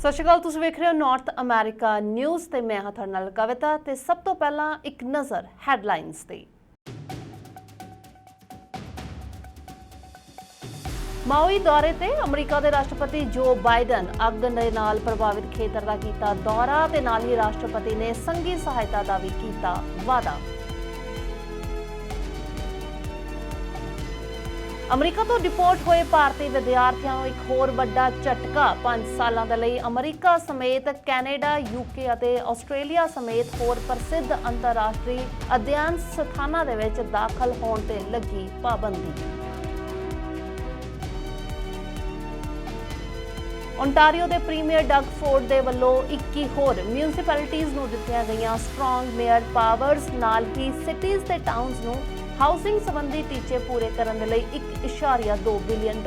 ਸਤਿ ਸ਼੍ਰੀ ਅਕਾਲ, ਤੁਸੀਂ ਵੇਖ ਰਹੇ ਹੋ ਨਾਰਥ ਅਮਰੀਕਾ ਨਿਊਜ਼ ਤੇ ਮੈਂ ਹਾਂ ਤੁਹਾਡੇ ਨਾਲ ਕਵਿਤਾ ਤੇ ਸਭ ਤੋਂ ਪਹਿਲਾਂ ਇੱਕ ਨਜ਼ਰ ਹੈਡਲਾਈਨਸ ਤੇ। ਮਾਊਈ ਦੌਰੇ ਤੇ ਅਮਰੀਕਾ ਦੇ ਰਾਸ਼ਟਰਪਤੀ ਜੋ ਬਾਈਡਨ ਅੱਗ ਦੇ ਨਾਲ ਪ੍ਰਭਾਵਿਤ ਖੇਤਰ ਦਾ ਕੀਤਾ ਦੌਰਾ ਤੇ ਨਾਲ ਹੀ ਰਾਸ਼ਟਰਪਤੀ ਨੇ ਸੰਘੀ ਸਹਾਇਤਾ ਦਾ ਵੀ ਕੀਤਾ ਵਾਅਦਾ। ਅਮਰੀਕਾ ਤੋਂ ਡਿਪੋਰਟ ਹੋਏ ਭਾਰਤੀ ਵਿਦਿਆਰਥੀਆਂ ਨੂੰ ਇੱਕ ਹੋਰ ਵੱਡਾ ਝਟਕਾ। 5 ਸਾਲਾਂ ਦੇ ਲਈ ਅਮਰੀਕਾ ਸਮੇਤ ਕੈਨੇਡਾ, ਯੂਕੇ ਅਤੇ ਆਸਟ੍ਰੇਲੀਆ ਸਮੇਤ ਹੋਰ ਪ੍ਰਸਿੱਧ ਅੰਤਰਰਾਸ਼ਟਰੀ ਅਧਿਐਨ ਸਥਾਨਾਂ ਦੇ ਵਿੱਚ ਦਾਖਲ ਹੋਣ ਤੇ ਲੱਗੀ ਪਾਬੰਦੀ। ਓਨਟਾਰੀਓ ਦੇ ਪ੍ਰੀਮੀਅਰ ਡਗ ਫੋਰਡ ਦੇ ਵੱਲੋਂ 21 ਹੋਰ ਮਿਊਨਿਸਪੈਲਿਟੀਜ਼ ਨੂੰ ਦਿੱਤੀਆਂ ਗਈਆਂ ਸਟਰੋਂਗ ਮੇਅਰ ਪਾਵਰਸ। ਨਾਲ ਹੀ ਸਿਟੀਜ਼ ਤੇ ਟਾਊਨਸ ਨੂੰ ਹਾਊਸਿੰਗ ਸੰਬੰਧੀ ਟੀਚੇ ਪੂਰੇ ਕਰਨ ਦੇ ਲਈ $1.2 ਬਿਲੀਅਨ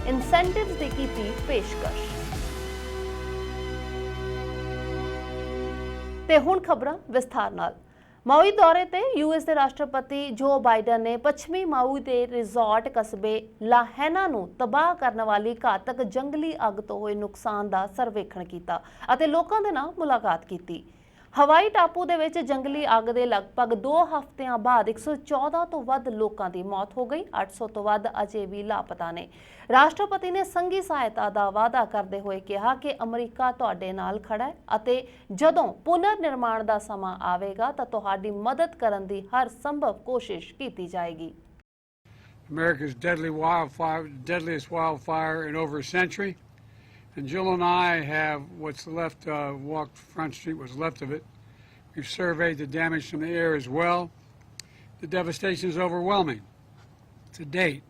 ਇਨਸੈਂਟਿਵਸ ਦੀ ਕੀਤੀ ਪੇਸ਼ਕਸ਼। ਤੇ ਹੁਣ ਖਬਰਾਂ ਵਿਸਥਾਰ ਨਾਲ। ਮਾਊਈ ਦੌਰੇ ਤੇ ਯੂਐਸ ਦੇ ਰਾਸ਼ਟਰਪਤੀ ਜੋ ਬਾਈਡਨ ਨੇ ਪੱਛਮੀ ਮਾਊਈ ਦੇ ਰਿਜ਼ੋਰਟ ਕਸਬੇ ਲਾਹੈਨਾ ਨੂੰ ਤਬਾਹ ਕਰਨ ਵਾਲੀ ਘਾਤਕ ਜੰਗਲੀ ਅੱਗ ਤੋਂ ਹੋਏ ਨੁਕਸਾਨ ਦਾ ਸਰਵੇਖਣ ਕੀਤਾ ਅਤੇ ਲੋਕਾਂ ਦੇ ਨਾਲ ਮੁਲਾਕਾਤ ਕੀਤੀ। ਹਵਾਈ ਟਾਪੂ ਦੇ ਵਿੱਚ ਜੰਗਲੀ ਅੱਗ ਦੇ ਲਗਭਗ 2 ਹਫ਼ਤਿਆਂ ਬਾਅਦ 114 ਤੋਂ ਵੱਧ ਲੋਕਾਂ ਦੀ ਮੌਤ ਹੋ ਗਈ। 800 ਤੋਂ ਵੱਧ ਅਜੇ ਵੀ ਲਾਪਤਾ ਨੇ। ਰਾਸ਼ਟਰਪਤੀ ਨੇ ਸੰਘੀ ਸਹਾਇਤਾ ਦਾ ਵਾਅਦਾ ਕਰਦੇ ਹੋਏ ਕਿਹਾ ਕਿ ਅਮਰੀਕਾ ਤੁਹਾਡੇ ਨਾਲ ਖੜਾ ਹੈ ਅਤੇ ਜਦੋਂ ਪੁਨਰ ਨਿਰਮਾਣ ਦਾ ਸਮਾਂ ਆਵੇਗਾ ਤਾਂ ਤੁਹਾਡੀ ਮਦਦ ਕਰਨ ਦੀ ਹਰ ਸੰਭਵ ਕੋਸ਼ਿਸ਼ ਕੀਤੀ ਜਾਏਗੀ। America's deadliest wildfire in over a century. And Jill and I have what's left, walked Front Street, what's left of it. We've surveyed the damage from the air as well. The devastation is overwhelming. To date,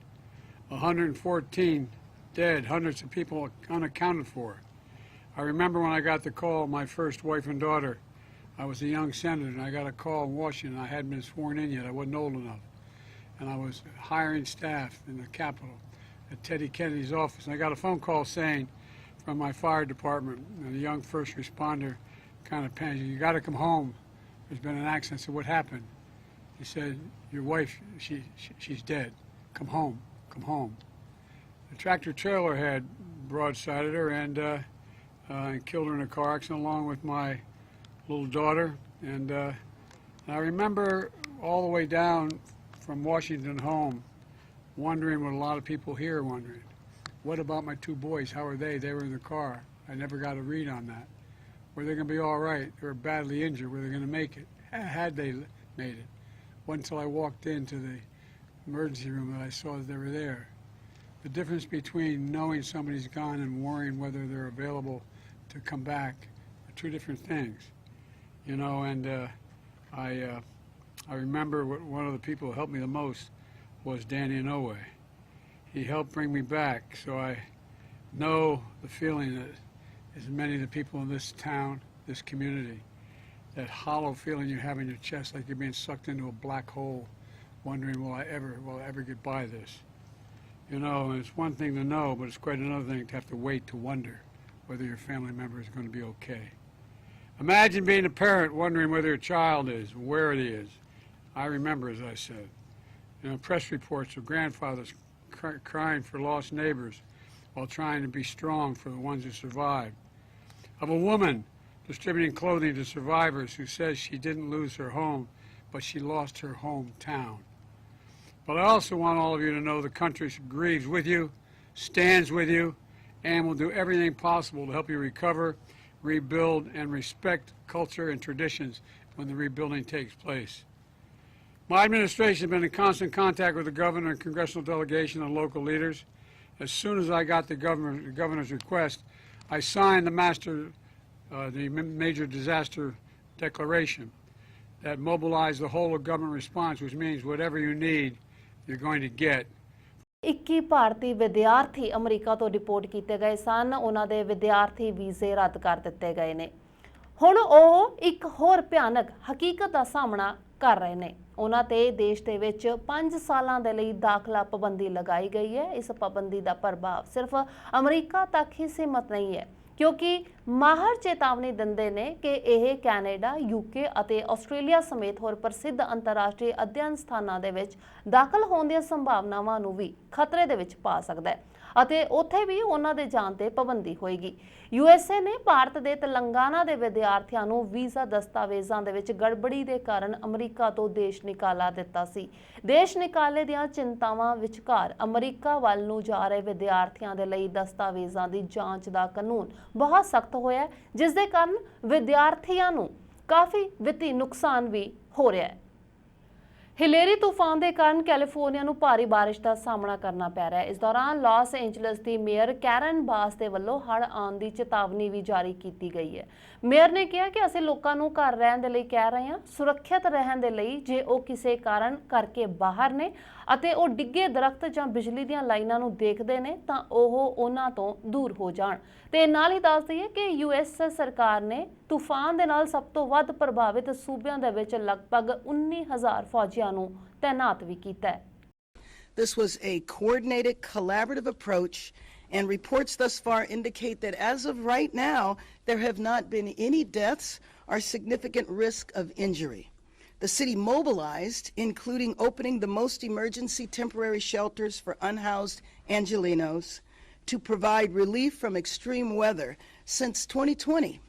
114 dead, hundreds of people unaccounted for. I remember when I got the call, my first wife and daughter, I was a young senator, and I got a call in Washington. I hadn't been sworn in yet. I wasn't old enough. And I was hiring staff in the Capitol at Teddy Kennedy's office. And I got a phone call saying, from my fire department, and a young first responder kind of panicked. You got to come home. There's been an accident. I said, what happened? He said, your wife, she's dead. Come home. Come home. The tractor trailer had broadsided her and killed her in a car accident along with my little daughter. And I remember all the way down from Washington home wondering what a lot of people here are wondering. What about my 2 boys? How are they? They were in the car. I never got a read on that. Were they going to be all right? They were badly injured. Were they going to make it? Had they made it? Wasn't until I walked into the emergency room that I saw that they were there. The difference between knowing somebody's gone and worrying whether they're available to come back are 2 different things. You know, and I remember one of the people who helped me the most was Danny Inouye. He helped bring me back, so I know the feeling that as many of the people in this town, this community, that hollow feeling you have in your chest like you're being sucked into a black hole, wondering, will I ever get by this? You know, and it's one thing to know, but it's quite another thing to have to wait to wonder whether your family member is going to be okay. Imagine being a parent wondering whether your child is, where it is. I remember, as I said, you know, press reports of grandfathers crying for lost neighbors while trying to be strong for the ones who survived. Of a woman distributing clothing to survivors who says she didn't lose her home, but she lost her hometown. But I also want all of you to know the country grieves with you, stands with you, and will do everything possible to help you recover, rebuild, and respect culture and traditions when the rebuilding takes place. My administration has been in constant contact with the governor and congressional delegation and local leaders. As soon as I got the governor's request, I signed the major disaster declaration that mobilized the whole of government response, which means whatever you need, you're going to get. 21 ਭਾਰਤੀ ਵਿਦਿਆਰਥੀ America ਤੋਂ deport ਕੀਤੇ ਗਏ ਸਨ। ਉਹਨਾਂ ਦੇ ਵਿਦਿਆਰਥੀ ਵੀਜ਼ੇ ਰੱਦ ਕਰ ਦਿੱਤੇ ਗਏ ਨੇ। ਹੁਣ ਉਹ ਇੱਕ ਹੋਰ ਭਿਆਨਕ ਹਕੀਕਤ ਦਾ ਸਾਹਮਣਾ ਕਰ ਰਹੇ ਨੇ। ਉਹਨਾਂ ਤੇ ਦੇਸ਼ ਦੇ ਵਿੱਚ 5 ਸਾਲਾਂ ਦੇ ਲਈ ਦਾਖਲਾ ਪਾਬੰਦੀ ਲਗਾਈ ਗਈ ਹੈ। ਇਸ ਪਾਬੰਦੀ ਦਾ ਪ੍ਰਭਾਵ ਸਿਰਫ ਅਮਰੀਕਾ ਤੱਕ ਹੀ ਸੀਮਤ ਨਹੀਂ ਹੈ, ਕਿਉਂਕਿ ਮਾਹਰ ਚੇਤਾਵਨੀ ਦਿੰਦੇ ਨੇ ਕਿ ਇਹ ਕੈਨੇਡਾ, ਯੂਕੇ ਅਤੇ ਆਸਟ੍ਰੇਲੀਆ ਸਮੇਤ ਹੋਰ ਪ੍ਰਸਿੱਧ ਅੰਤਰਰਾਸ਼ਟਰੀ ਅਧਿਐਨ ਸਥਾਨਾਂ ਦੇ ਵਿੱਚ ਦਾਖਲ ਹੋਣ ਦੀਆਂ ਸੰਭਾਵਨਾਵਾਂ ਨੂੰ ਵੀ ਖਤਰੇ ਦੇ ਵਿੱਚ ਪਾ ਸਕਦਾ ਹੈ। ਅਤੇ ਉੱਥੇ ਵੀ ਉਹਨਾਂ ਦੇ ਜਾਣ ਤੇ ਪਾਬੰਦੀ ਹੋਏਗੀ। USA ਨੇ ਭਾਰਤ ਦੇ ਤੇਲੰਗਾਨਾ ਦੇ ਵਿਦਿਆਰਥੀਆਂ ਨੂੰ ਵੀਜ਼ਾ ਦਸਤਾਵੇਜ਼ਾਂ ਦੇ ਵਿੱਚ ਗੜਬੜੀ ਦੇ ਕਾਰਨ ਅਮਰੀਕਾ ਤੋਂ ਦੇਸ਼ ਨਿਕਾਲਾ ਦਿੱਤਾ ਸੀ। ਦੇਸ਼ ਨਿਕਾਲੇ ਦੀਆਂ ਚਿੰਤਾਵਾਂ ਵਿਚਕਾਰ ਅਮਰੀਕਾ ਵੱਲ ਨੂੰ ਜਾ ਰਹੇ ਵਿਦਿਆਰਥੀਆਂ ਦੇ ਲਈ ਦਸਤਾਵੇਜ਼ਾਂ ਦੀ ਜਾਂਚ ਦਾ ਕਾਨੂੰਨ ਬਹੁਤ ਸਖਤ ਹੋਇਆ ਹੈ, ਜਿਸ ਦੇ ਕਾਰਨ ਵਿਦਿਆਰਥੀਆਂ ਨੂੰ ਕਾਫੀ ਵਿੱਤੀ ਨੁਕਸਾਨ ਵੀ ਹੋ ਰਿਹਾ ਹੈ। ਹਿਲੇਰੀ ਤੂਫਾਨ ਦੇ ਕਾਰਨ ਕੈਲੀਫੋਰਨੀਆ ਨੂੰ ਭਾਰੀ ਬਾਰਿਸ਼ ਦਾ ਸਾਹਮਣਾ ਕਰਨਾ ਪੈ ਰਿਹਾ ਹੈ। ਇਸ ਦੌਰਾਨ ਲਾਸ ਏਂਜਲਸ ਦੀ ਮੇਅਰ ਕੈਰਨ ਬਾਸ ਦੇ ਵੱਲੋਂ ਹੜ੍ਹ ਆਉਣ ਦੀ ਚੇਤਾਵਨੀ ਵੀ ਜਾਰੀ ਕੀਤੀ ਗਈ ਹੈ। ਮੇਅਰ ਨੇ ਕਿਹਾ ਕਿ ਅਸੀਂ ਲੋਕਾਂ ਨੂੰ ਘਰ ਰਹਿਣ ਦੇ ਲਈ ਕਹਿ ਰਹੇ ਹਾਂ, ਸੁਰੱਖਿਅਤ ਰਹਿਣ ਦੇ ਲਈ। ਜੇ ਉਹ ਕਿਸੇ ਕਾਰਨ ਕਰਕੇ ਬਾਹਰ ਨੇ ਅਤੇ ਉਹ ਡਿੱਗੇ ਦਰਖਤ ਜਾਂ ਬਿਜਲੀ ਦੀਆਂ ਲਾਈਨਾਂ ਨੂੰ ਦੇਖਦੇ ਨੇ ਤਾਂ ਉਹ ਉਹਨਾਂ ਤੋਂ ਦੂਰ ਹੋ ਜਾਣ। ਤੇ ਨਾਲ ਹੀ ਦੱਸ ਦਈਏ ਕਿ US ਸਰਕਾਰ ਨੇ ਤੂਫਾਨ ਦੇ ਨਾਲ ਸਭ ਤੋਂ ਵੱਧ ਪ੍ਰਭਾਵਿਤ ਸੂਬਿਆਂ ਦੇ ਵਿੱਚ ਲਗਭਗ 19,000 ਫੌਜੀਆਂ ਨੂੰ ਤੈਨਾਤ ਵੀ ਕੀਤਾ ਹੈ। This was a coordinated, collaborative approach, and reports thus far indicate that as of right now, there have not been any deaths or significant risk of injury. The city mobilized, including opening the most emergency temporary shelters for unhoused Angelenos to provide relief from extreme weather since 2020,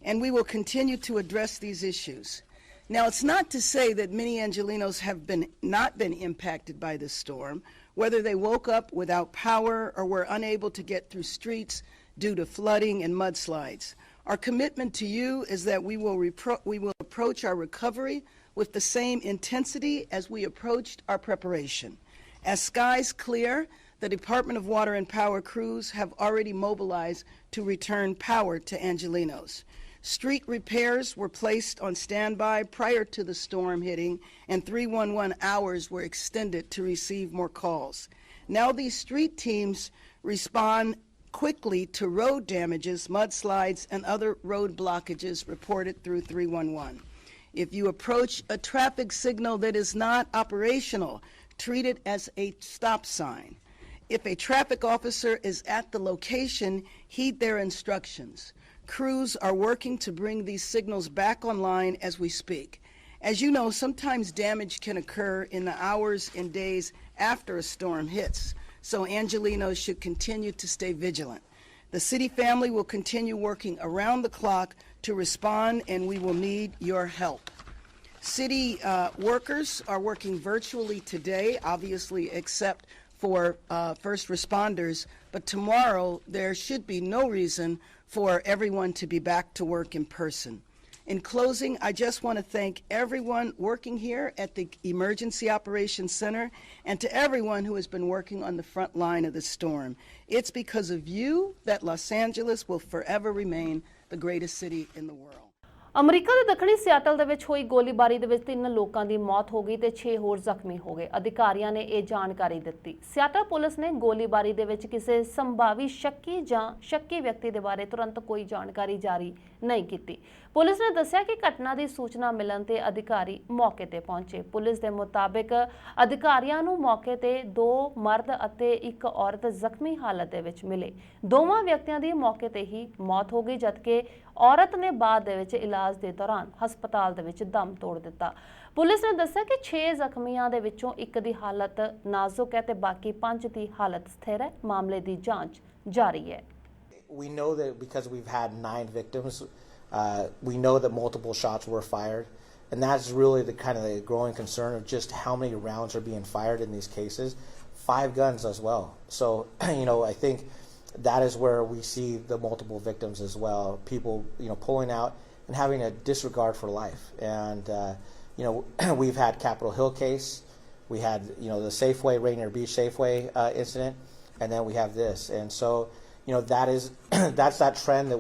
and we will continue to address these issues. Now, it's not to say that many Angelenos have not been impacted by this storm, whether they woke up without power or were unable to get through streets due to flooding and mudslides. Our commitment to you is that we will approach our recovery with the same intensity as we approached our preparation. As skies clear, the Department of Water and Power crews have already mobilized to return power to Angelenos. Street repairs were placed on standby prior to the storm hitting, and 311 hours were extended to receive more calls. Now these street teams respond quickly to road damages, mudslides, and other road blockages reported through 311. If you approach a traffic signal that is not operational, treat it as a stop sign. If a traffic officer is at the location, heed their instructions. Crews are working to bring these signals back online as we speak. As you know, sometimes damage can occur in the hours and days after a storm hits, so Angelenos should continue to stay vigilant. The city family will continue working around the clock to respond, and we will need your help. City workers are working virtually today, obviously, except for first responders, but tomorrow there should be no reason for everyone to be back to work in person. In closing, I just want to thank everyone working here at the Emergency Operations Center and to everyone who has been working on the front line of the storm. It's because of you that Los Angeles will forever remain the greatest city in the world. America ਦੇ ਦੱਖਣੀ Seattle ਦੇ ਵਿੱਚ ਹੋਈ ਗੋਲੀਬਾਰੀ ਦੇ ਵਿੱਚ 3 ਲੋਕਾਂ ਦੀ ਮੌਤ ਹੋ ਗਈ ਤੇ 6 ਹੋਰ ਜ਼ਖਮੀ ਹੋ ਗਏ। ਅਧਿਕਾਰੀਆਂ ਨੇ ਇਹ ਜਾਣਕਾਰੀ ਦਿੱਤੀ। ਸਿਆਟਲ ਪੁਲਿਸ ਨੇ ਗੋਲੀਬਾਰੀ ਦੇ ਵਿੱਚ ਕਿਸੇ ਸੰਭਾਵੀ ਸ਼ੱਕੀ ਵਿਅਕਤੀ ਦੇ ਬਾਰੇ ਤੁਰੰਤ ਕੋਈ ਜਾਣਕਾਰੀ ਜਾਰੀ ਨਹੀਂ ਕੀਤੀ। ਪੁਲਿਸ ਨੇ ਦੱਸਿਆ ਕਿ ਘਟਨਾ ਦੀ ਸੂਚਨਾ ਮਿਲਣ ਤੇ ਅਧਿਕਾਰੀ ਮੌਕੇ ਤੇ ਪਹੁੰਚੇ। ਪੁਲਿਸ ਦੇ ਮੁਤਾਬਿਕ ਅਧਿਕਾਰੀਆਂ ਨੂੰ ਮੌਕੇ ਤੇ 2 ਮਰਦ ਅਤੇ 1 ਔਰਤ ਜ਼ਖਮੀ ਹਾਲਤ ਦੇ ਵਿੱਚ ਮਿਲੇ। ਦੋਵਾਂ ਵਿਅਕਤੀਆਂ ਦੀ ਮੌਕੇ ਤੇ ਹੀ ਮੌਤ ਹੋ ਗਈ, ਜਦਕਿ ਔਰਤ ਨੇ ਬਾਅਦ ਦੇ ਵਿੱਚ ਇਲਾਜ ਦੇ ਦੌਰਾਨ ਹਸਪਤਾਲ ਦੇ ਵਿੱਚ ਦਮ ਤੋੜ ਦਿੱਤਾ। ਪੁਲਿਸ ਨੇ ਦੱਸਿਆ ਕਿ 6 ਜ਼ਖਮੀਆਂ ਦੇ ਵਿੱਚੋਂ 1 ਦੀ ਹਾਲਤ ਨਾਜ਼ੁਕ ਹੈ ਤੇ ਬਾਕੀ 5 ਦੀ ਹਾਲਤ ਸਥਿਰ ਹੈ। ਮਾਮਲੇ ਦੀ ਜਾਂਚ ਜਾਰੀ ਹੈ। We know that because we've had 9 victims, we know that multiple shots were fired, and that's really the kind of the growing concern of just how many rounds are being fired in these cases. 5 guns as well. So, I think that is where we see the multiple victims as well. People, pulling out and having a disregard for life. And, we've had Capitol Hill case. We had, the Safeway, Rainier Beach Safeway incident. And then we have this. And so, that's that trend that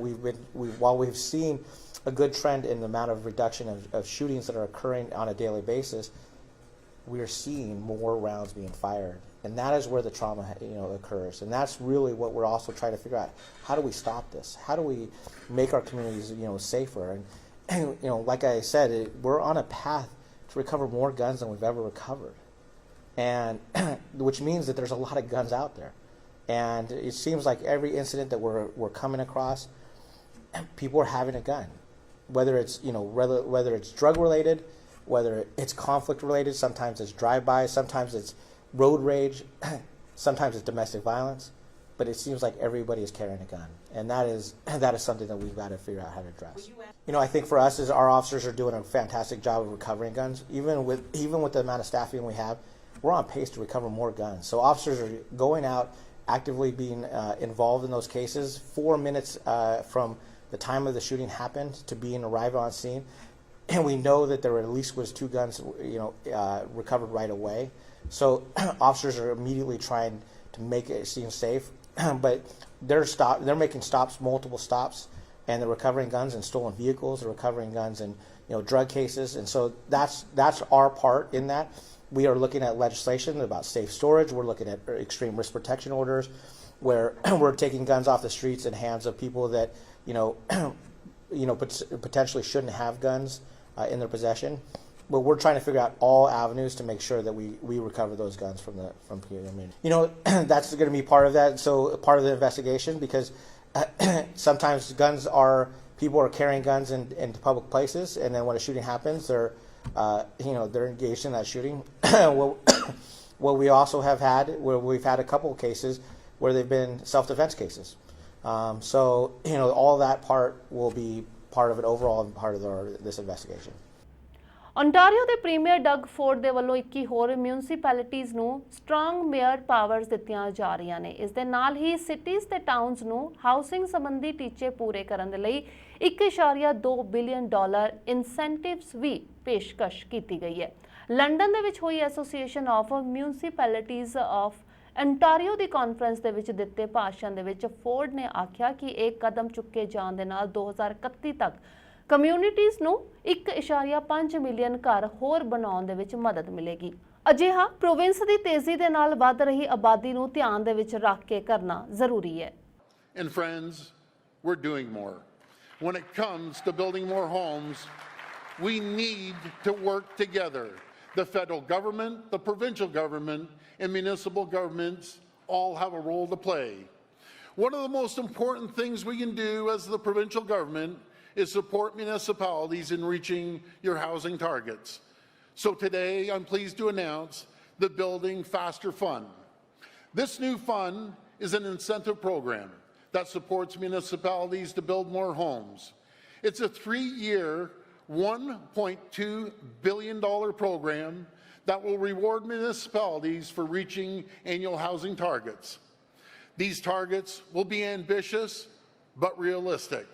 while we've seen a good trend in the amount of reduction of shootings that are occurring on a daily basis, we are seeing more rounds being fired. And that is where the trauma, occurs. And that's really what we're also trying to figure out. How do we stop this? How do we make our communities, safer? And, like I said, we're on a path to recover more guns than we've ever recovered. And which means that there's a lot of guns out there. And it seems like every incident that we're coming across, people are having a gun. Whether it's, whether it's drug related, whether it's conflict related, sometimes it's drive-by, sometimes it's road rage, sometimes it's domestic violence. but it seems like everybody is carrying a gun, and that is something that we've got to figure out how to address. I think for us, is our officers are doing a fantastic job of recovering guns. Even with the amount of staffing we have, we're on pace to recover more guns. So officers are going out, actively being involved in those cases. 4 minutes from the time of the shooting happened to being arrived on scene, and we know that there at least was 2 guns, recovered right away. So officers are immediately trying to make it seem safe, but they're making stops, multiple stops, and they're recovering guns and stolen vehicles. They're recovering guns and drug cases, and so that's our part in that. We are looking at legislation about safe storage. We're looking at extreme risk protection orders, where we're taking guns off the streets in hands of people that potentially shouldn't have guns in their possession. But we're trying to figure out all avenues to make sure that we recover those guns from community. That's going to be part of that. So part of the investigation, because sometimes people are carrying guns into public places, and then when a shooting happens, they're engaged in that shooting. What we also have had, where we've had a couple of cases where they've been self-defense cases. So all that part will be part of it overall and part of this investigation. Ontario ਦੇ premier Doug Ford ਦੇ ਵੱਲੋਂ 21 ਹੋਰ municipalities ਨੂੰ strong mayor powers ਦਿੱਤੀਆਂ ਜਾ ਰਹੀਆਂ ਨੇ। ਇਸ ਦੇ ਨਾਲ ਹੀ ਸਿਟੀਜ਼ ਤੇ ਟਾਊਨਸ ਨੂੰ ਹਾਊਸਿੰਗ ਸੰਬੰਧੀ ਟੀਚੇ ਪੂਰੇ ਕਰਨ ਦੇ ਲਈ $1.2 ਬਿਲੀਅਨ ਇਨਸੈਂਟਿਵਸ ਵੀ ਪੇਸ਼ਕਸ਼ ਕੀਤੀ ਗਈ ਹੈ। ਲੰਡਨ ਦੇ ਵਿੱਚ ਹੋਈ association of municipalities of Ontario the conference ਦੇ ਵਿੱਚ ਦਿੱਤੇ ਭਾਸ਼ਣ ਦੇ ਵਿੱਚ ਫੋਰਡ ਨੇ ਆਖਿਆ ਕਿ ਇਹ ਕਦਮ ਚੁੱਕੇ ਜਾਣ ਦੇ ਨਾਲ 2031 ਤੱਕ ਕਮਿਊਨਿਟੀਜ਼ ਨੂੰ 1.5 ਮਿਲੀਅਨ ਘਰ ਹੋਰ ਬਣਾਉਣ ਦੇ ਵਿੱਚ ਮਦਦ ਮਿਲੇਗੀ। ਅਜਿਹਾ ਪ੍ਰੋਵਿੰਸ ਦੀ ਤੇਜ਼ੀ ਦੇ ਨਾਲ ਵੱਧ ਰਹੀ ਆਬਾਦੀ ਨੂੰ ਧਿਆਨ ਦੇ ਵਿੱਚ ਰੱਖ ਕੇ ਕਰਨਾ ਜ਼ਰੂਰੀ ਹੈ। And friends, we're doing more. When it comes to building more homes, we need to work together. The federal government, the provincial government, and municipal governments all have a role to play. One of the most important things we can do as the provincial government is support municipalities in reaching your housing targets. So today, I'm pleased to announce the Building Faster Fund. This new fund is an incentive program that supports municipalities to build more homes. It's a 3-year, $1.2 billion program that will reward municipalities for reaching annual housing targets. These targets will be ambitious but realistic.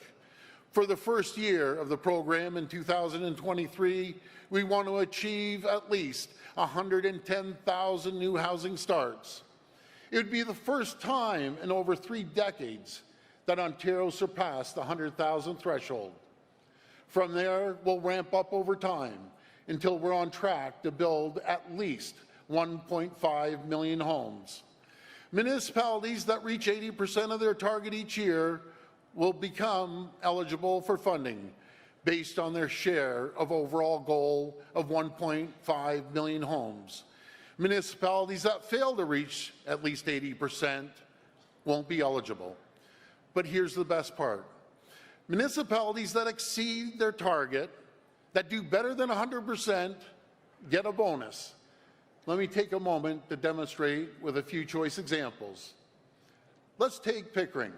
For the first year of the program in 2023, we want to achieve at least 110,000 new housing starts. It would be the first time in over 3 decades that Ontario surpassed the 100,000 threshold. From there, we'll ramp up over time until we're on track to build at least 1.5 million homes. Municipalities that reach 80% of their target each year will become eligible for funding based on their share of overall goal of 1.5 million homes. Municipalities that fail to reach at least 80% won't be eligible. But here's the best part. Municipalities that exceed their target, that do better than 100%, get a bonus. Let me take a moment to demonstrate with a few choice examples. Let's take Pickering,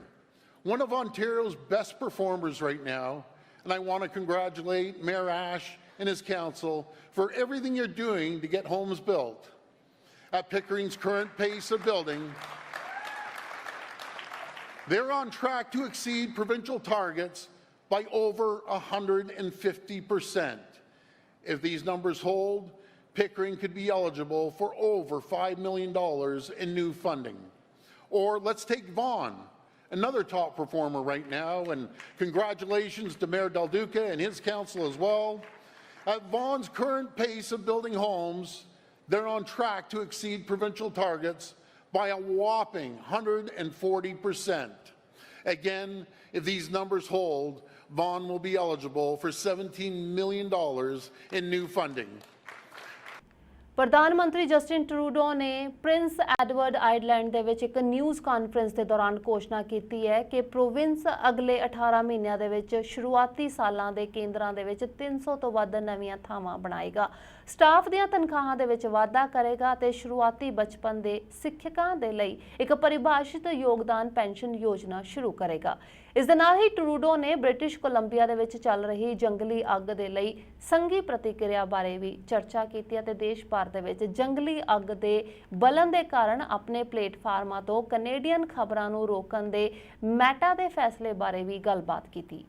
one of Ontario's best performers right now, and I want to congratulate Mayor Ash and his council for everything you're doing to get homes built. At Pickering's current pace of building, they're on track to exceed provincial targets by over 150%. If these numbers hold, Pickering could be eligible for over $5 million in new funding. Or let's take Vaughan, another top performer right now, and congratulations to Mayor Del Duca and his council as well. At Vaughan's current pace of building homes, they're on track to exceed provincial targets by a whopping 140%. Again, if these numbers hold, Vaughan will be eligible for $17 million in new funding. ਪ੍ਰਧਾਨ ਮੰਤਰੀ Justin Trudeau ਨੇ Prince Edward island ਦੇ ਵਿੱਚ ਇੱਕ news conference ਦੇ ਦੌਰਾਨ ਘੋਸ਼ਣਾ ਕੀਤੀ ਹੈ ਕਿ ਪ੍ਰੋਵਿੰਸ ਅਗਲੇ 18 ਮਹੀਨਿਆਂ ਦੇ ਵਿੱਚ ਸ਼ੁਰੂਆਤੀ ਸਾਲਾਂ ਦੇ ਕੇਂਦਰਾਂ ਦੇ ਵਿੱਚ 300 ਤੋਂ ਵੱਧ ਨਵੀਆਂ ਥਾਵਾਂ ਬਣਾਏਗਾ, ਸਟਾਫ ਦੀਆਂ ਤਨਖਾਹਾਂ ਦੇ ਵਿੱਚ ਵਾਧਾ ਕਰੇਗਾ ਤੇ ਸ਼ੁਰੂਆਤੀ ਬਚਪਨ ਦੇ ਸਿੱਖਿਅਕਾਂ ਦੇ ਲਈ ਇੱਕ ਪਰਿਭਾਸ਼ਿਤ ਯੋਗਦਾਨ ਪੈਨਸ਼ਨ ਯੋਜਨਾ ਸ਼ੁਰੂ ਕਰੇਗਾ। ਇਸ ਦੇ ਨਾਲ ਹੀ ਟਰੂਡੋ ਨੇ ਬ੍ਰਿਟਿਸ਼ ਕੋਲੰਬੀਆ ਦੇ ਵਿੱਚ ਚੱਲ ਰਹੀ ਜੰਗਲੀ ਅੱਗ ਦੇ ਲਈ ਸੰਘੀ ਪ੍ਰਤੀਕਿਰਿਆ ਬਾਰੇ ਵੀ ਚਰਚਾ ਕੀਤੀ ਅਤੇ ਦੇਸ਼ ਭਰ ਦੇ ਵਿੱਚ ਜੰਗਲੀ ਅੱਗ ਦੇ ਬਲਨ ਦੇ ਕਾਰਨ ਆਪਣੇ ਪਲੇਟਫਾਰਮਾਂ ਤੋਂ ਕੈਨੇਡੀਅਨ ਖਬਰਾਂ ਨੂੰ ਰੋਕਣ ਦੇ ਮੈਟਾ ਦੇ ਫੈਸਲੇ ਬਾਰੇ ਵੀ ਗੱਲਬਾਤ ਕੀਤੀ।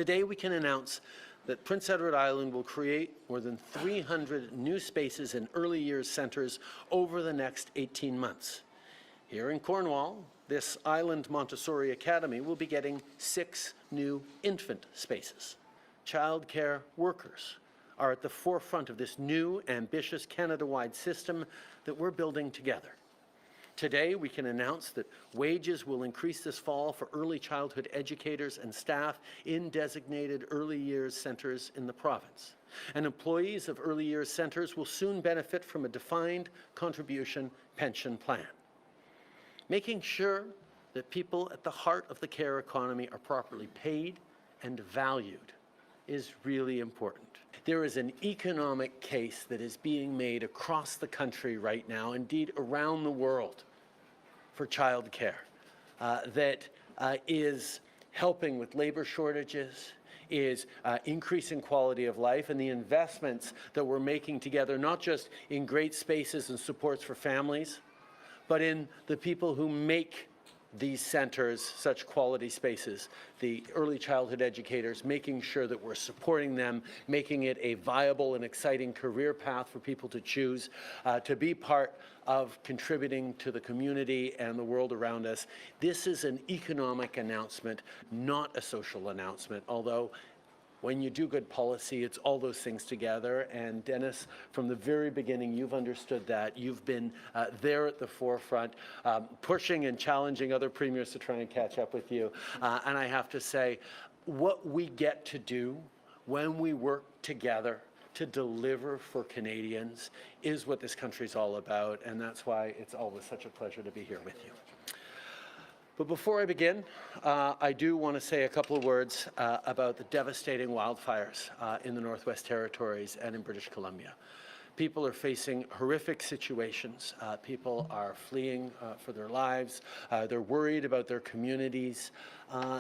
Today we can announce that Prince Edward Island will create more than 300 new spaces in early years centres over the next 18 months. Here in Cornwall, this Island Montessori Academy will be getting 6 new infant spaces. Childcare workers are at the forefront of this new, ambitious Canada-wide system that we're building together. Today, we can announce that wages will increase this fall for early childhood educators and staff in designated early years centres in the province. And employees of early years centres will soon benefit from a defined contribution pension plan. Making sure that people at the heart of the care economy are properly paid and valued is really important. There is an economic case that is being made across the country right now, indeed around the world, for childcare that is helping with labour shortages, is increasing quality of life, and the investments that we're making together, not just in great spaces and supports for families, but in the people who make these centres such quality spaces, the early childhood educators, making sure that we're supporting them, making it a viable and exciting career path for people to choose, to be part of contributing to the community and the world around us. This is an economic announcement, not a social announcement, although when you do good policy, it's all those things together. And Dennis, from the very beginning, you've understood that. You've been there at the forefront, pushing and challenging other premiers to try and catch up with you. And I have to say, what we get to do when we work together to deliver for Canadians is what this country's all about. And that's why it's always such a pleasure to be here with you. But before I begin, I do want to say a couple of words about the devastating wildfires in the Northwest Territories and in British Columbia. People are facing horrific situations. People are fleeing for their lives. They're worried about their communities.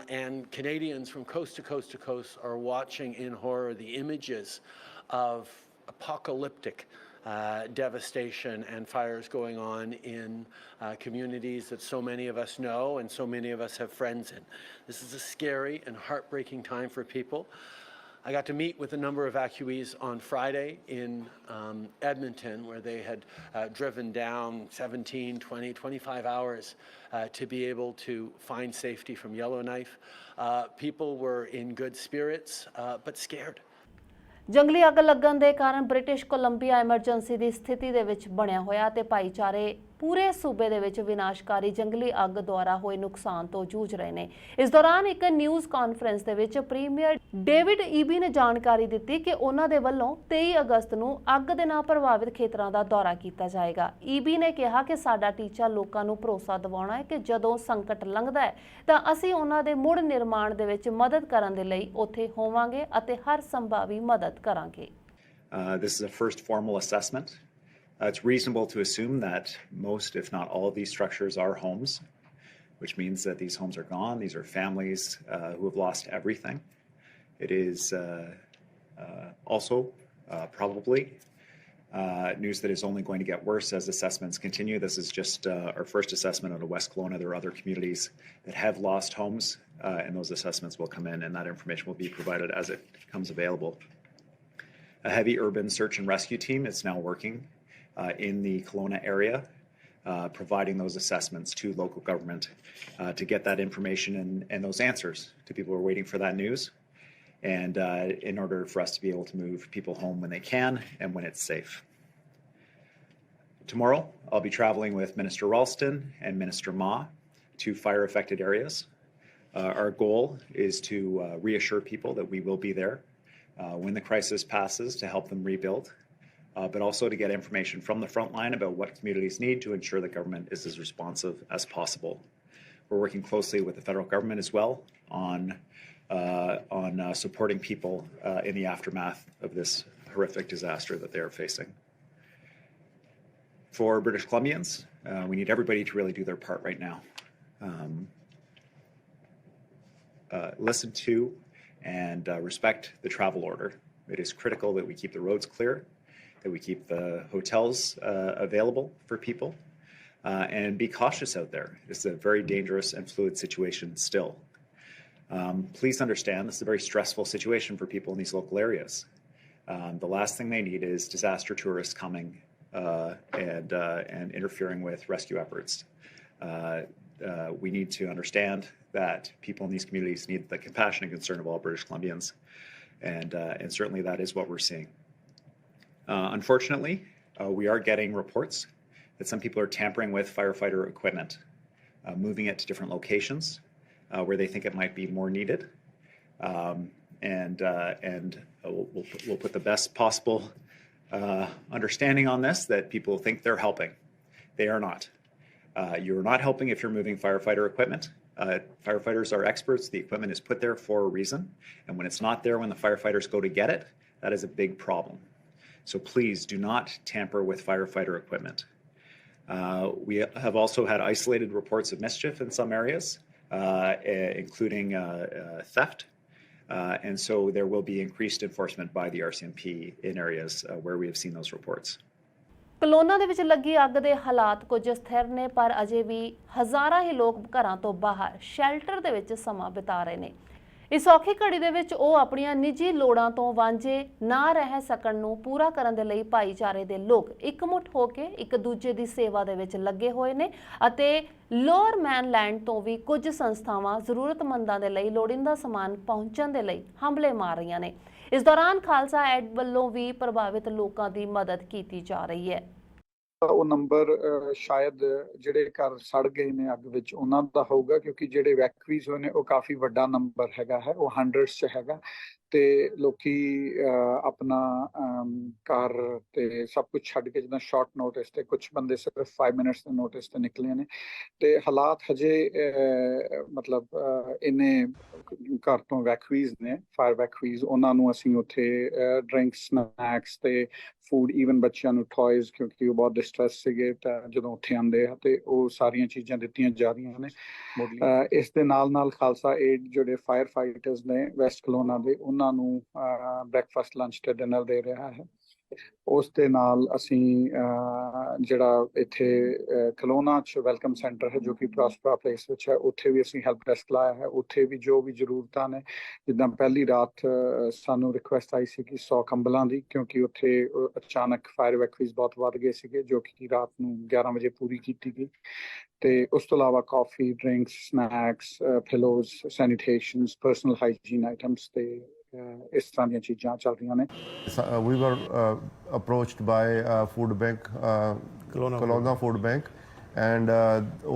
And Canadians from coast to coast to coast are watching in horror the images of apocalyptic devastation and fires going on in communities that so many of us know and so many of us have friends in. This is a scary and heartbreaking time for people. I got to meet with a number of evacuees on Friday in Edmonton, where they had driven down 17, 20, 25 hours to be able to find safety from Yellowknife. People were in good spirits, but scared. ਜੰਗਲੀ ਅੱਗ ਲੱਗਣ ਦੇ ਕਾਰਨ British Columbia emergency ਦੀ ਸਥਿਤੀ ਦੇ ਵਿੱਚ ਬਣਿਆ ਹੋਇਆ ਤੇ ਭਾਈਚਾਰੇ ਪੂਰੇ ਸੂਬੇ ਦੇ ਵਿੱਚ ਵਿਨਾਸ਼ਕਾਰੀ ਜੰਗਲੀ ਅੱਗ ਦੁਆਰਾ ਹੋਏ ਨੁਕਸਾਨ ਤੋਂ ਜੂਝ ਰਹੇ ਨੇ। ਇਸ ਦੌਰਾਨ ਇੱਕ ਨਿਊਜ਼ ਕਾਨਫਰੰਸ ਦੇ ਵਿੱਚ ਪ੍ਰੀਮੀਅਰ ਡੇਵਿਡ ਈਬੀ ਨੇ ਜਾਣਕਾਰੀ ਦਿੱਤੀ ਕਿ ਉਹਨਾਂ ਦੇ ਵੱਲੋਂ 23 ਅਗਸਤ ਨੂੰ ਅੱਗ ਦੇ ਨਾਲ ਪ੍ਰਭਾਵਿਤ ਖੇਤਰਾਂ ਦਾ ਦੌਰਾ ਕੀਤਾ ਜਾਏਗਾ। ਈਬੀ ਨੇ ਕਿਹਾ ਕਿ ਸਾਡਾ ਟੀਚਾ ਲੋਕਾਂ ਨੂੰ ਭਰੋਸਾ ਦਿਵਾਉਣਾ ਹੈ ਕਿ ਜਦੋਂ ਸੰਕਟ ਲੰਘਦਾ ਹੈ ਤਾਂ ਅਸੀਂ ਉਹਨਾਂ ਦੇ ਮੁੜ ਨਿਰਮਾਣ ਦੇ ਵਿੱਚ ਮਦਦ ਕਰਨ ਦੇ ਲਈ ਉੱਥੇ ਹੋਵਾਂਗੇ ਅਤੇ ਹਰ ਸੰਭਾਵੀ ਮਦਦ ਕਰਾਂਗੇ। This is a first formal assessment. It's reasonable to assume that most, if not all, of these structures are homes, which means that these homes are gone. These are families who have lost everything. It is also probably news that is only going to get worse as assessments continue. This is just our first assessment out of West Kelowna. There are other communities that have lost homes, and those assessments will come in, and that information will be provided as it becomes available. A heavy urban search and rescue team is now working in the Kelowna area, providing those assessments to local government to get that information and those answers to people who are waiting for that news, and in order for us to be able to move people home when they can and when it's safe. Tomorrow, I'll be traveling with Minister Ralston and Minister Ma to fire-affected areas. Our goal is to reassure people that we will be there when the crisis passes to help them rebuild. but also to get information from the front line about what communities need to ensure that government is as responsive as possible. We're working closely with the federal government as well on supporting people in the aftermath of this horrific disaster that they are facing. For British Columbians, we need everybody to really do their part right now. Listen to and respect the travel order. It is critical that we keep the roads clear, that we keep the hotels available for people, and be cautious out there. It's a very dangerous and fluid situation still. Please understand this is a very stressful situation for people in these local areas. The last thing they need is disaster tourists coming and interfering with rescue efforts. We need to understand that people in these communities need the compassion and concern of all British Columbians, and certainly that is what we're seeing. Unfortunately, we are getting reports that some people are tampering with firefighter equipment, moving it to different locations where they think it might be more needed, and we'll put the best possible understanding on this, that people think they're helping. They are not. You're not helping if you're moving firefighter equipment. Firefighters are experts. The equipment is put there for a reason, and when it's not there when the firefighters go to get it, that is a big problem. So please do not tamper with firefighter equipment. We have also had isolated reports of mischief in some areas, including theft. And so there will be increased enforcement by the RCMP in areas where we have seen those reports. Kelowna ਦੇ ਵਿੱਚ ਲੱਗੀ ਅੱਗ ਦੇ ਹਾਲਾਤ ਕੁਝ ਸਥਿਰ ਨੇ, ਪਰ ਅਜੇ ਵੀ ਹਜ਼ਾਰਾਂ ਹੀ ਲੋਕ ਘਰਾਂ ਤੋਂ ਬਾਹਰ ਸ਼ੈਲਟਰ ਦੇ ਵਿੱਚ ਸਮਾਂ ਬਿਤਾ ਰਹੇ ਨੇ। ਇਸ ਔਖੀ ਘੜੀ ਦੇ ਵਿੱਚ ਉਹ ਆਪਣੀਆਂ ਨਿੱਜੀ ਲੋੜਾਂ ਤੋਂ ਵਾਂਝੇ ਨਾ ਰਹਿ ਸਕਣ ਨੂੰ ਪੂਰਾ ਕਰਨ ਦੇ ਲਈ ਭਾਈਚਾਰੇ ਦੇ ਲੋਕ ਇਕਮੁੱਠ ਹੋ ਕੇ ਇੱਕ ਦੂਜੇ ਦੀ ਸੇਵਾ ਦੇ ਵਿੱਚ ਲੱਗੇ ਹੋਏ ਨੇ ਅਤੇ ਲੋਅਰ ਮੈਨਲੈਂਡ ਤੋਂ ਵੀ ਕੁਝ ਸੰਸਥਾਵਾਂ ਜ਼ਰੂਰਤਮੰਦਾਂ ਦੇ ਲਈ ਲੋੜੀਂਦਾ ਸਮਾਨ ਪਹੁੰਚਣ ਦੇ ਲਈ ਹੰਭਲੇ ਮਾਰ ਰਹੀਆਂ ਨੇ। ਇਸ ਦੌਰਾਨ ਖਾਲਸਾ ਐਡ ਵੱਲੋਂ ਵੀ ਪ੍ਰਭਾਵਿਤ ਲੋਕਾਂ ਦੀ ਮਦਦ ਕੀਤੀ ਜਾ ਰਹੀ ਹੈ। ਉਹ ਨੰਬਰ ਸ਼ਾਇਦ ਜਿਹੜੇ ਘਰ ਸੜ ਗਏ ਨੇ ਅੱਗ ਵਿੱਚ ਉਹਨਾਂ ਦਾ ਹੋਊਗਾ, ਕਿਉਂਕਿ ਜਿਹੜੇ ਵੈਕੂਈਜ਼ ਹੋਏ ਨੇ ਉਹ ਕਾਫੀ ਵੱਡਾ ਨੰਬਰ ਹੈਗਾ ਹੈ, ਉਹ 100s 'ਚ ਹੈਗਾ ਤੇ ਲੋਕੀ ਆਪਣਾ ਘਰ ਤੇ ਸਭ ਕੁਝ ਛੱਡ ਕੇ ਜਿੱਦਾਂ ਸ਼ਾਰਟ ਨੋਟਿਸ ਤੇ ਕੁਝ ਬੰਦੇ ਸਿਰਫ 5 ਮਿੰਟਸ ਦੇ ਨੋਟਿਸ ਤੇ ਨਿਕਲੇ ਨੇ ਤੇ ਹਾਲਾਤ ਹਜੇ ਮਤਲਬ ਇਹਨੇ ਘਰ ਤੋਂ ਵੈਕੂਈਜ਼ ਨੇ, ਫਾਇਰ ਵੈਕੂਈਜ਼, ਉਹਨਾਂ ਨੂੰ ਅਸੀਂ ਉੱਥੇ ਡਰਿੰਕਸ, ਸਨੈਕਸ ਤੇ ਫੂਡ, ਈਵਨ ਬੱਚਿਆਂ ਨੂੰ ਟॉयਜ਼, ਕਿਉਂਕਿ ਉਹ ਬਹੁਤ ਡਿਸਟਰੈਸ ਸੀਗੇ ਤਾਂ ਜਦੋਂ ਉੱਥੇ ਆਉਂਦੇ ਆ ਤੇ ਉਹ ਸਾਰੀਆਂ ਚੀਜ਼ਾਂ ਦਿੱਤੀਆਂ ਜਾ ਰਹੀਆਂ ਨੇ। ਇਸ ਦੇ ਨਾਲ ਖਾਲਸਾ ਏਡ ਜਿਹੜੇ ਫਾਇਰ ਫਾਈਟਰਸ ਨੇ ਵੈਸਟ ਕਲੋਨਾ ਦੇ, ਉਹਨਾਂ ਨੂੰ ਬ੍ਰੈਕਫਾਸਟ, ਲੰਚ ਤੇ ਡਿਨਰ ਦੇ ਰਿਹਾ ਹੈ। ਉਸ ਦੇ ਨਾਲ ਅਸੀਂ ਜਿਹੜਾ ਇੱਥੇ ਕਲੋਨਾ 'ਚ ਵੈਲਕਮ ਸੈਂਟਰ ਹੈ ਜੋ ਕਿ ਪ੍ਰੋਸਪਰਾ ਪਲੇਸ ਵਿੱਚ ਹੈ, ਉੱਥੇ ਵੀ ਅਸੀਂ ਹੈਲਪ ਡੈਸਕ ਲਾਇਆ ਹੈ। ਉੱਥੇ ਵੀ ਜੋ ਵੀ ਜ਼ਰੂਰਤਾਂ ਨੇ, ਜਿੱਦਾਂ ਪਹਿਲੀ ਰਾਤ ਸਾਨੂੰ ਰਿਕੁਐਸਟ ਆਈ ਸੀ ਕਿ 100 ਕੰਬਲਾਂ ਦੀ, ਕਿਉਂਕਿ ਉੱਥੇ ਅਚਾਨਕ ਫਾਇਰ ਵੈਕੂਈਜ਼ ਬਹੁਤ ਵੱਧ ਗਏ ਸੀਗੇ, ਜੋ ਕਿ ਰਾਤ ਨੂੰ 11 ਵਜੇ ਪੂਰੀ ਕੀਤੀ ਗਈ। ਤੇ ਉਸ ਤੋਂ ਇਲਾਵਾ coffee, drinks, snacks, pillows, sanitations, personal hygiene items ਤੇ ਇਸ ਤਰ੍ਹਾਂ ਦੀਆਂ ਚੀਜ਼ਾਂ ਚੱਲ ਰਹੀਆਂ ਨੇ। We were approached by food bank, Kelowna food bank, and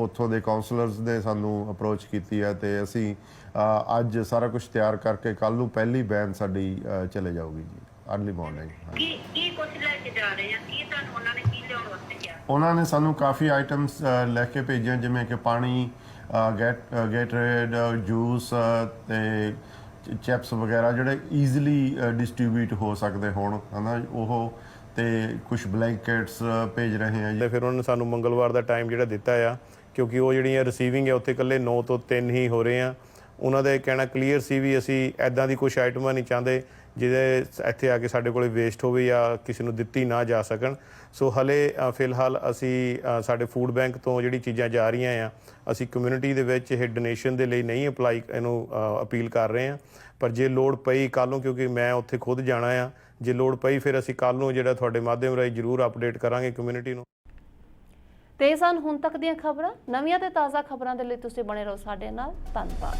ਉੱਥੋਂ ਦੇ ਕਾਉਂਸਲਰਸ ਨੇ ਸਾਨੂੰ ਅਪਰੋਚ ਕੀਤੀ ਹੈ ਤੇ ਅਸੀਂ ਅੱਜ ਸਾਰਾ ਕੁਝ ਤਿਆਰ ਕਰਕੇ ਕੱਲ ਨੂੰ ਪਹਿਲੀ ਵੈਨ ਸਾਡੀ ਚਲੇ ਜਾਊਗੀ ਜੀ, ਅਰਲੀ ਮਾਰਨਿੰਗ। ਕੀ ਕੁਝ ਲੈ ਕੇ ਜਾ ਰਹੇ ਆ, ਕੀ ਤੁਹਾਨੂੰ ਉਹਨਾਂ ਨੇ ਕੀ ਲਿਆਉਣ ਵਾਸਤੇ ਕਿਹਾ? ਉਹਨਾਂ ਨੇ ਸਾਨੂੰ ਕਾਫੀ ਆਈਟਮਸ ਲੈ ਕੇ ਭੇਜੀਆਂ, ਜਿਵੇਂ ਕਿ ਪਾਣੀ, ਗੈਟਰੇਡ, ਜੂਸ ਤੇ ਚਿਪਸ ਵਗੈਰਾ, ਜਿਹੜੇ ਈਜ਼ੀਲੀ ਡਿਸਟਰੀਬਿਊਟ ਹੋ ਸਕਦੇ ਹੋਣ, ਹੈ ਨਾ ਉਹ, ਤੇ ਕੁਝ ਬਲੈਂਕਟਸ ਭੇਜ ਰਹੇ ਆ ਜੀ। ਫਿਰ ਉਹਨਾਂ ਨੇ ਸਾਨੂੰ ਮੰਗਲਵਾਰ ਦਾ ਟਾਈਮ ਜਿਹੜਾ ਦਿੱਤਾ ਆ, ਕਿਉਂਕਿ ਉਹ ਜਿਹੜੀਆਂ ਰਿਸੀਵਿੰਗ ਹੈ ਉੱਥੇ ਇਕੱਲੇ 9 ਤੋਂ 3 ਹੀ ਹੋ ਰਹੇ ਆ। ਉਹਨਾਂ ਦਾ ਕਹਿਣਾ ਕਲੀਅਰ ਸੀ ਵੀ ਅਸੀਂ ਇੱਦਾਂ ਦੀ ਕੁਛ ਆਈਟਮਾਂ ਨਹੀਂ ਚਾਹੁੰਦੇ ਜਿਹਦੇ ਇੱਥੇ ਆ ਕੇ ਸਾਡੇ ਕੋਲ ਵੇਸਟ ਹੋਵੇ ਜਾਂ ਕਿਸੇ ਨੂੰ ਦਿੱਤੀ ਨਾ ਜਾ ਸਕਣ। ਸੋ ਹਲੇ ਫਿਲਹਾਲ ਅਸੀਂ ਸਾਡੇ ਫੂਡ ਬੈਂਕ ਤੋਂ ਜਿਹੜੀ ਚੀਜ਼ਾਂ ਜਾ ਰਹੀਆਂ ਆ, ਅਸੀਂ ਕਮਿਊਨਿਟੀ ਦੇ ਵਿੱਚ ਇਹ ਡੋਨੇਸ਼ਨ ਦੇ ਲਈ ਨਹੀਂ ਅਪੀਲ ਕਰ ਰਹੇ ਹਾਂ, ਪਰ ਜੇ ਲੋੜ ਪਈ ਕੱਲ੍ਹ ਨੂੰ, ਕਿਉਂਕਿ ਮੈਂ ਉੱਥੇ ਖੁਦ ਜਾਣਾ ਆ, ਜੇ ਲੋੜ ਪਈ ਫਿਰ ਅਸੀਂ ਕੱਲ੍ਹ ਨੂੰ ਜਿਹੜਾ ਤੁਹਾਡੇ ਮਾਧਿਅਮ ਰਾਹੀਂ ਜ਼ਰੂਰ ਅਪਡੇਟ ਕਰਾਂਗੇ ਕਮਿਊਨਿਟੀ ਨੂੰ। ਤੇ ਸਨ ਹੁਣ ਤੱਕ ਦੀਆਂ ਖਬਰਾਂ। ਨਵੀਆਂ ਤੇ ਤਾਜ਼ਾ ਖਬਰਾਂ ਦੇ ਲਈ ਤੁਸੀਂ ਬਣੇ ਰਹੋ ਸਾਡੇ ਨਾਲ। ਧੰਨਵਾਦ।